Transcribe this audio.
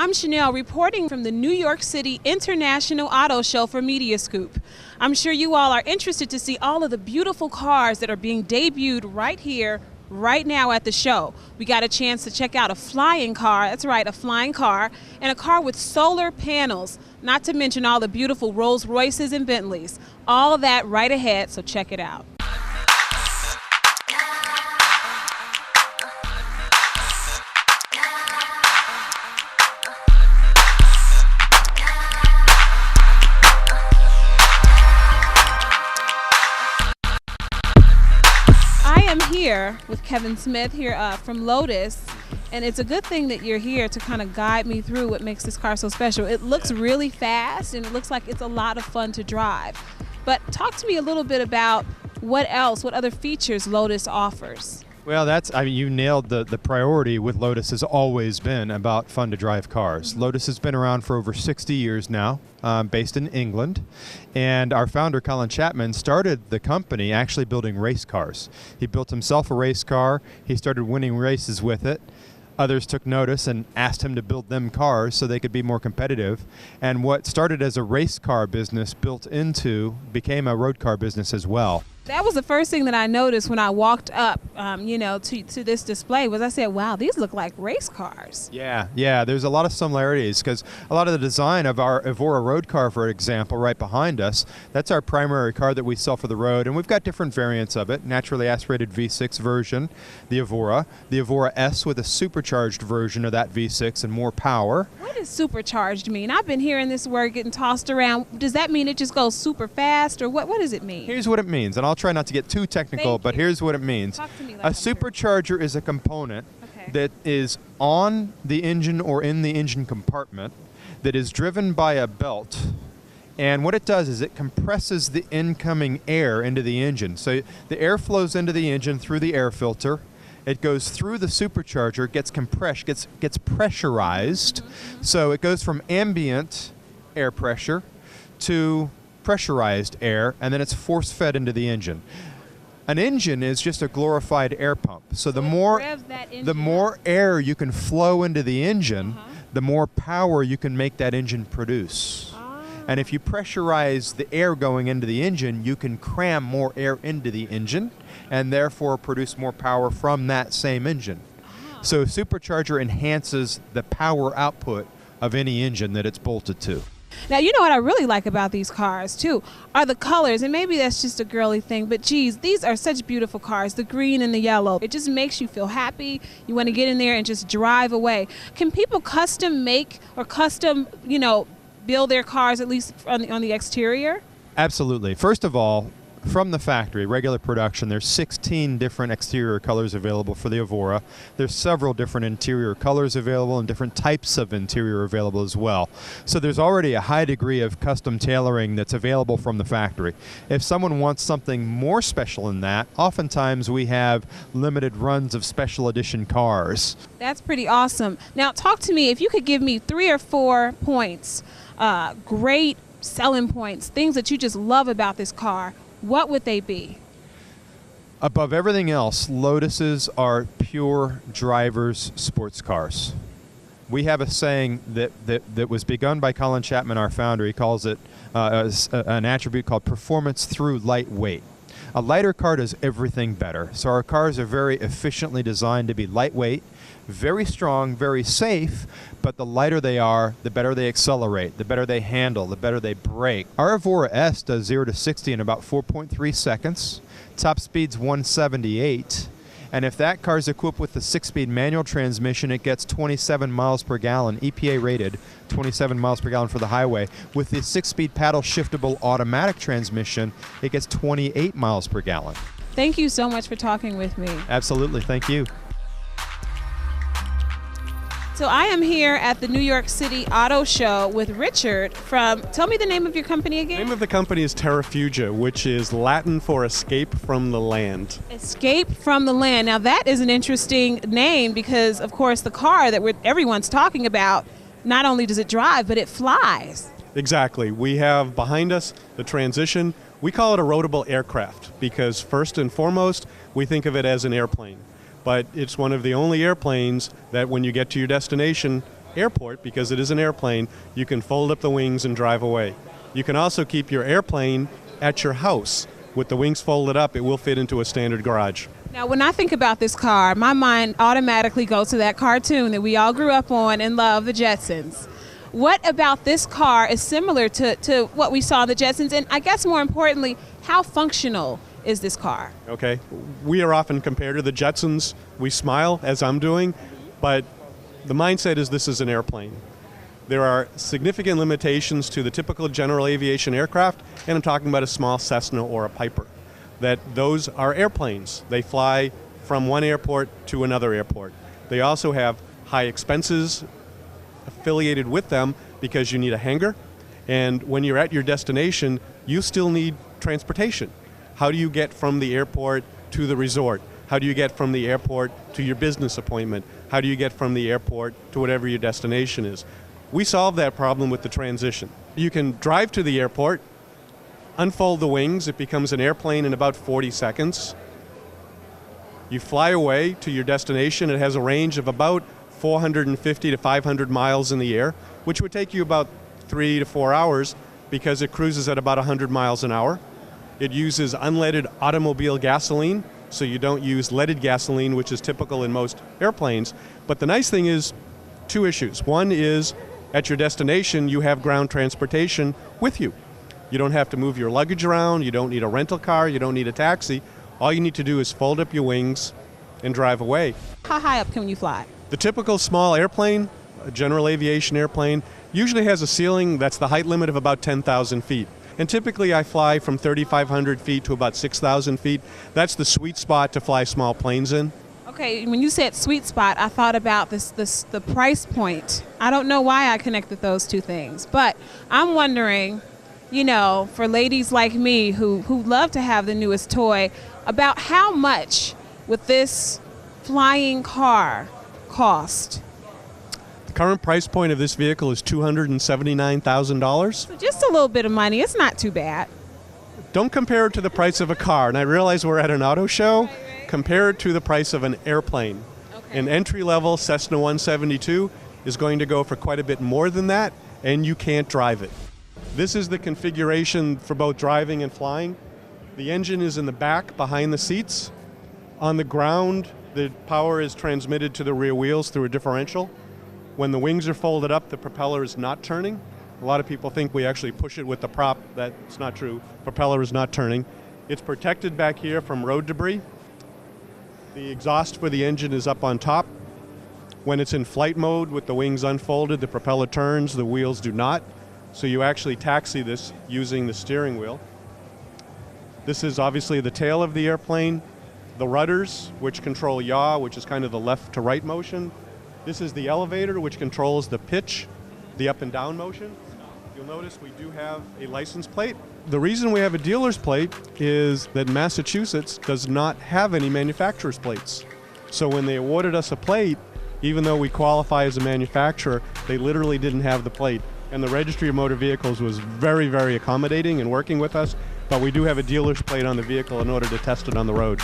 I'm Chanel reporting from the New York City International Auto Show for MediaScoop. I'm sure you all are interested to see all of the beautiful cars that are being debuted right here, right now at the show. We got a chance to check out a flying car, that's right, a flying car, and a car with solar panels, not to mention all the beautiful Rolls Royces and Bentleys. All of that right ahead, so check it out. Here with Kevin Smith here from Lotus, and it's a good thing that you're here to kind of guide me through what makes this car so special. It looks really fast and it looks like it's a lot of fun to drive, but talk to me a little bit about what other features Lotus offers. Well, you nailed the priority with Lotus has always been about fun to drive cars. Mm-hmm. Lotus has been around for over 60 years now, based in England. And our founder, Colin Chapman, started the company actually building race cars. He built himself a race car. He started winning races with it. Others took notice and asked him to build them cars so they could be more competitive. And what started as a race car business became a road car business as well. That was the first thing that I noticed when I walked up, to this display. Was I said, "Wow, these look like race cars." Yeah. There's a lot of similarities because a lot of the design of our Evora road car, for example, right behind us, that's our primary car that we sell for the road, and we've got different variants of it. Naturally aspirated V6 version, the Evora S with a supercharged version of that V6 and more power. What does supercharged mean? I've been hearing this word getting tossed around. Does that mean it just goes super fast, or what does it mean? Here's what it means, and I'll try not to get too technical, but here's what it means. Talk to me like a supercharger is a component that is on the engine or in the engine compartment that is driven by a belt, and what it does is it compresses the incoming air into the engine. So the air flows into the engine through the air filter. It goes through the supercharger, gets compressed, gets pressurized. Mm-hmm. So it goes from ambient air pressure to pressurized air, and then it's force-fed into the engine. An engine is just a glorified air pump. So the more air you can flow into the engine, the more power you can make that engine produce. And if you pressurize the air going into the engine, you can cram more air into the engine and therefore produce more power from that same engine. So supercharger enhances the power output of any engine that it's bolted to. Now, you know what I really like about these cars, too, are the colors. And maybe that's just a girly thing, but geez, these are such beautiful cars, the green and the yellow. It just makes you feel happy. You want to get in there and just drive away. Can people custom make or custom, build their cars, at least on the exterior? Absolutely. First of all, from the factory, regular production, there's 16 different exterior colors available for the Evora. There's several different interior colors available and different types of interior available as well. So there's already a high degree of custom tailoring that's available from the factory. If someone wants something more special than that, oftentimes we have limited runs of special edition cars. That's pretty awesome. Now talk to me, if you could give me 3 or 4 points, great selling points, things that you just love about this car, what would they be? Above everything else, Lotuses are pure drivers' sports cars. We have a saying that was begun by Colin Chapman, our founder. He calls it an attribute called performance through lightweight. A lighter car does everything better. So our cars are very efficiently designed to be lightweight, very strong, very safe, but the lighter they are, the better they accelerate, the better they handle, the better they brake. Our Evora S does 0 to 60 in about 4.3 seconds. Top speed's 178. And if that car is equipped with the 6-speed manual transmission, it gets 27 miles per gallon, EPA rated, 27 miles per gallon for the highway. With the 6-speed paddle shiftable automatic transmission, it gets 28 miles per gallon. Thank you so much for talking with me. Absolutely, thank you. So I am here at the New York City Auto Show with Richard from, tell me the name of your company again? The name of the company is Terrafugia, which is Latin for escape from the land. Escape from the land. Now that is an interesting name because, of course, the car that everyone's talking about, not only does it drive, but it flies. Exactly. We have behind us the Transition. We call it a roadable aircraft because first and foremost, we think of it as an airplane. But it's one of the only airplanes that when you get to your destination, airport, because it is an airplane, you can fold up the wings and drive away. You can also keep your airplane at your house. With the wings folded up, it will fit into a standard garage. Now, when I think about this car, my mind automatically goes to that cartoon that we all grew up on and love, the Jetsons. What about this car is similar to what we saw in the Jetsons? And I guess more importantly, how functional is this car? Okay, we are often compared to the Jetsons. We smile, as I'm doing, but the mindset is this is an airplane. There are significant limitations to the typical general aviation aircraft, and I'm talking about a small Cessna or a Piper, that those are airplanes. They fly from one airport to another airport. They also have high expenses affiliated with them because you need a hangar, and when you're at your destination, you still need transportation. How do you get from the airport to the resort? How do you get from the airport to your business appointment? How do you get from the airport to whatever your destination is? We solved that problem with the Transition. You can drive to the airport, unfold the wings, it becomes an airplane in about 40 seconds. You fly away to your destination. It has a range of about 450 to 500 miles in the air, which would take you about 3 to 4 hours because it cruises at about 100 miles an hour. It uses unleaded automobile gasoline, so you don't use leaded gasoline, which is typical in most airplanes. But the nice thing is, two issues. One is, at your destination, you have ground transportation with you. You don't have to move your luggage around, you don't need a rental car, you don't need a taxi. All you need to do is fold up your wings and drive away. How high up can you fly? The typical small airplane, a general aviation airplane, usually has a ceiling that's the height limit of about 10,000 feet. And typically I fly from 3,500 feet to about 6,000 feet. That's the sweet spot to fly small planes in. Okay, when you said sweet spot, I thought about the price point. I don't know why I connected those two things, but I'm wondering, you know, for ladies like me who love to have the newest toy, about how much would this flying car cost? The current price point of this vehicle is $279,000. So just a little bit of money. It's not too bad. Don't compare it to the price of a car. And I realize we're at an auto show. Right. Compare it to the price of an airplane. Okay. An entry-level Cessna 172 is going to go for quite a bit more than that, and you can't drive it. This is the configuration for both driving and flying. The engine is in the back behind the seats. On the ground, the power is transmitted to the rear wheels through a differential. When the wings are folded up, the propeller is not turning. A lot of people think we actually push it with the prop. That's not true. Propeller is not turning. It's protected back here from road debris. The exhaust for the engine is up on top. When it's in flight mode with the wings unfolded, the propeller turns, the wheels do not. So you actually taxi this using the steering wheel. This is obviously the tail of the airplane. The rudders, which control yaw, which is kind of the left to right motion. This is the elevator, which controls the pitch, the up and down motion. You'll notice we do have a license plate. The reason we have a dealer's plate is that Massachusetts does not have any manufacturer's plates. So when they awarded us a plate, even though we qualify as a manufacturer, they literally didn't have the plate. And the Registry of Motor Vehicles was very, very accommodating in working with us, but we do have a dealer's plate on the vehicle in order to test it on the road.